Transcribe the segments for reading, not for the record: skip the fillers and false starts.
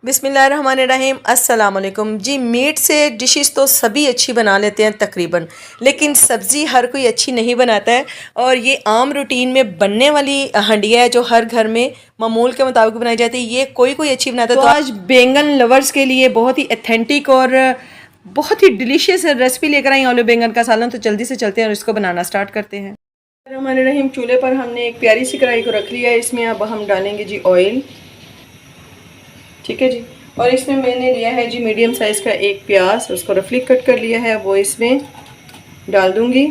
बिस्मिल्लाहिर्रहमानिर्रहीम अस्सलाम वालेकुम जी। मीट से डिशेस तो सभी अच्छी बना लेते हैं तकरीबन, लेकिन सब्ज़ी हर कोई अच्छी नहीं बनाता है। और ये आम रूटीन में बनने वाली हंडिया है जो हर घर में मामूल के मुताबिक बनाई जाती है, ये कोई कोई अच्छी बनाता है। तो आज बैंगन लवर्स के लिए बहुत ही अथेंटिक और बहुत ही डिलीशियस रेसिपी लेकर आई आलू बैंगन का सालन। तो जल्दी से चलते हैं और इसको बनाना स्टार्ट करते हैं। रहीम चूल्हे पर हमने एक प्यारी सी कढ़ाई को रख लिया है। इसमें अब हम डालेंगे जी ऑयल, ठीक है जी। और इसमें मैंने लिया है जी मीडियम साइज़ का एक प्याज, उसको रफली कट कर लिया है, वो इसमें डाल दूंगी।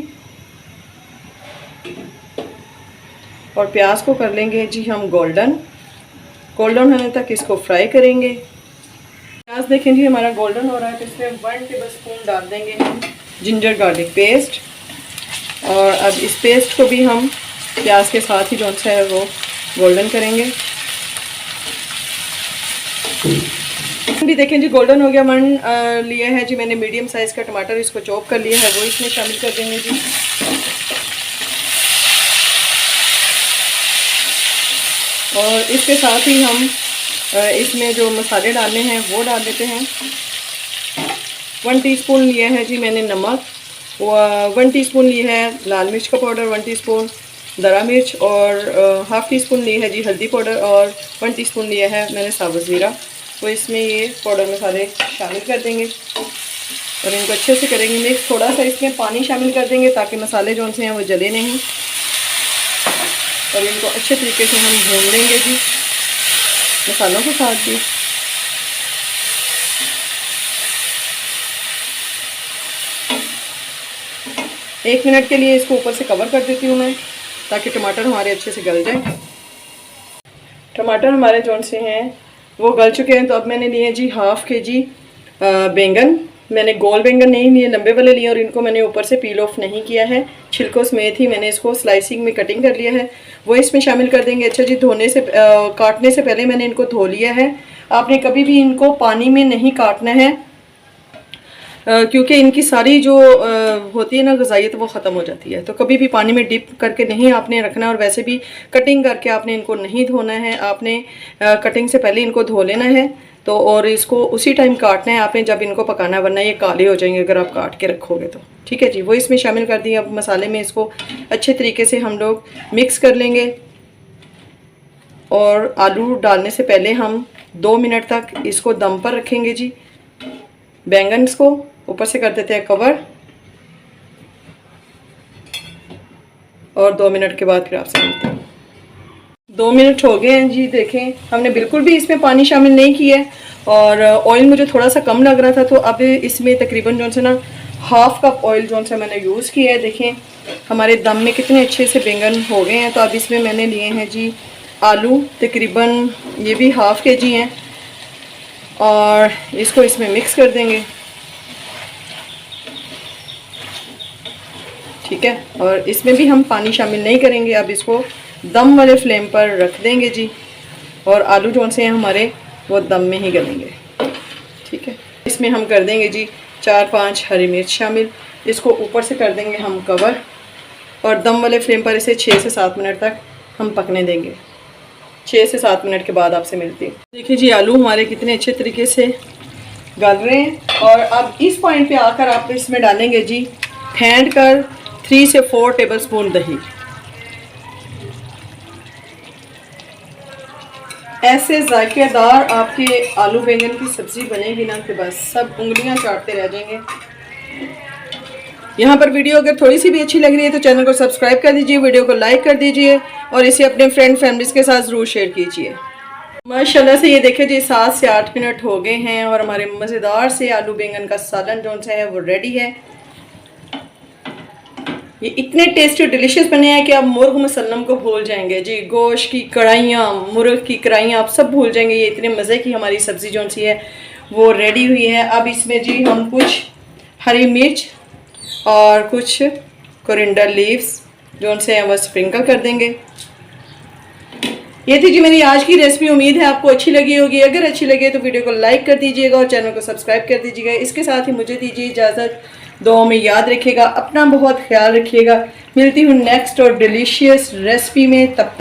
और प्याज को कर लेंगे जी हम गोल्डन होने तक इसको फ्राई करेंगे। प्याज देखें जी हमारा गोल्डन हो रहा है, तो इसमें 1 टेबल स्पून डाल देंगे हम जिंजर गार्लिक पेस्ट। और अब इस पेस्ट को भी हम प्याज के साथ ही जो सा है वो गोल्डन करेंगे। भी देखें जी गोल्डन हो गया। 1 लिया है जी मैंने मीडियम साइज़ का टमाटर, इसको चॉप कर लिया है, वो इसमें शामिल कर देंगे जी। और इसके साथ ही हम इसमें जो मसाले डालने हैं वो डाल देते हैं। 1 टीस्पून लिया है जी मैंने नमक, 1 टीस्पून लिया है लाल मिर्च का पाउडर, 1 टीस्पून दरा मिर्च, और हाफ़ टी स्पून लिया है जी हल्दी पाउडर, और 1 टीस्पून लिया है मैंने साबुत ज़ीरा। तो इसमें ये पाउडर मसाले शामिल कर देंगे और इनको अच्छे से करेंगे मिक्स। थोड़ा सा इसमें पानी शामिल कर देंगे ताकि मसाले जो से हैं वो जले नहीं, और इनको अच्छे तरीके से हम भून लेंगे जी मसालों के साथ भी। एक मिनट के लिए इसको ऊपर से कवर कर देती हूँ मैं, ताकि टमाटर हमारे अच्छे से गल जाए। टमाटर हमारे जो से हैं वो गल चुके हैं। तो अब मैंने लिए जी 1/2 kg बैंगन। मैंने गोल बैंगन नहीं लिए, लंबे वाले लिए, और इनको मैंने ऊपर से पील ऑफ नहीं किया है, छिलकों समेत ही मैंने इसको स्लाइसिंग में कटिंग कर लिया है, वो इसमें शामिल कर देंगे। अच्छा जी, धोने से काटने से पहले मैंने इनको धो लिया है। आपने कभी भी इनको पानी में नहीं काटना है, क्योंकि इनकी सारी जो होती है ना ग़िज़ाइयत वो ख़त्म हो जाती है। तो कभी भी पानी में डिप करके नहीं आपने रखना, और वैसे भी कटिंग करके आपने इनको नहीं धोना है, आपने कटिंग से पहले इनको धो लेना है। तो और इसको उसी टाइम काटना है आपने जब इनको पकाना है, वरना ये काले हो जाएंगे अगर आप काट के रखोगे तो, ठीक है जी। वो इसमें शामिल कर दिए। अब मसाले में इसको अच्छे तरीके से हम लोग मिक्स कर लेंगे। और आलू डालने से पहले हम 2 मिनट तक इसको दम पर रखेंगे जी। बैंगन को ऊपर से कर देते हैं कवर, और 2 मिनट के बाद फिर आपसे मिलते हैं। 2 मिनट हो गए हैं जी। देखें हमने बिल्कुल भी इसमें पानी शामिल नहीं किया है, और ऑयल मुझे थोड़ा सा कम लग रहा था, तो अब इसमें तकरीबन जो से ना 1/2 कप ऑयल जो से मैंने यूज़ किया है। देखें हमारे दम में कितने अच्छे से बैंगन हो गए हैं। तो अब इसमें मैंने लिए हैं जी आलू, तकरीबन ये भी 1/2 kg हैं, और इसको इसमें मिक्स कर देंगे, ठीक है। और इसमें भी हम पानी शामिल नहीं करेंगे। अब इसको दम वाले फ्लेम पर रख देंगे जी, और आलू जो से हैं हमारे वो दम में ही गलेंगे, ठीक है। इसमें हम कर देंगे जी 4-5 हरी मिर्च शामिल, इसको ऊपर से कर देंगे हम कवर, और दम वाले फ्लेम पर इसे 6 से 7 मिनट तक हम पकने देंगे। 6 से 7 मिनट के बाद आपसे मिलती हूँ। देखिए जी आलू हमारे कितने अच्छे तरीके से गल रहे हैं। और अब इस पॉइंट पे आकर आप इसमें डालेंगे जी फेंट कर 3 से 4 टेबल स्पून दही। ऐसे जायकेदार आपके आलू बैंगन की सब्ज़ी बनेगी ना कि बस सब उंगलियां चाटते रह जाएंगे। यहाँ पर वीडियो अगर थोड़ी सी भी अच्छी लग रही है तो चैनल को सब्सक्राइब कर दीजिए, वीडियो को लाइक कर दीजिए, और इसे अपने फ्रेंड फैमिलीज़ के साथ ज़रूर शेयर कीजिए। माशाल्लाह से ये देखिए जी 7 से 8 मिनट हो गए हैं, और हमारे मज़ेदार से आलू बैंगन का सालन जो है वो रेडी है। ये इतने टेस्टी डिलीशियस बने हैं कि आप मुर्ग मुसल्लम को भूल जाएंगे जी। गोश्त की कढ़ाइयाँ, मुर्ग की कढ़ाइयाँ आप सब भूल जाएंगे। ये इतने मज़े की हमारी सब्ज़ी जो सी है वो रेडी हुई है। अब इसमें जी हम कुछ हरी मिर्च और कुछ कोरिएंडर लीव्स जो से हैं वो स्प्रिंकल कर देंगे। ये थी जी मेरी आज की रेसिपी। उम्मीद है आपको अच्छी लगी होगी। अगर अच्छी लगे तो वीडियो को लाइक कर दीजिएगा और चैनल को सब्सक्राइब कर दीजिएगा। इसके साथ ही मुझे दीजिए इजाज़त। दुआ में याद रखिएगा, अपना बहुत ख्याल रखिएगा। मिलती हूँ नेक्स्ट और डिलीशियस रेसिपी में, तब